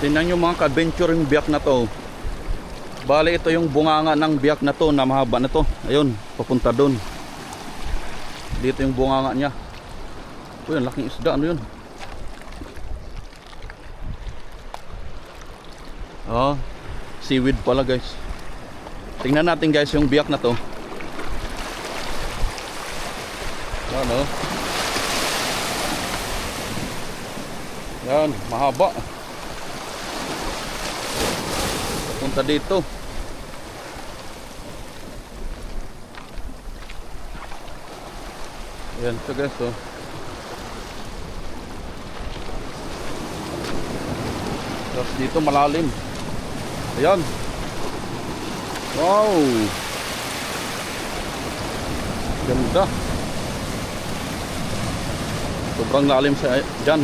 Tingnan nyo mga ka-adventure yung biyak na to. Bali ito yung bunganga ng biyak na to na mahaba na to. Ayun, papunta doon. Dito yung bunganga niya. Uy, ang laking isda. Ano yun? Oh, seaweed pala guys. Tingnan natin guys yung biyak na to. Ano? Yan, mahaba. Punta dito. Yan ito guys, oh. Tapos dito malalim. Ayan. Wow. Ganda. Sobrang lalim sa dyan.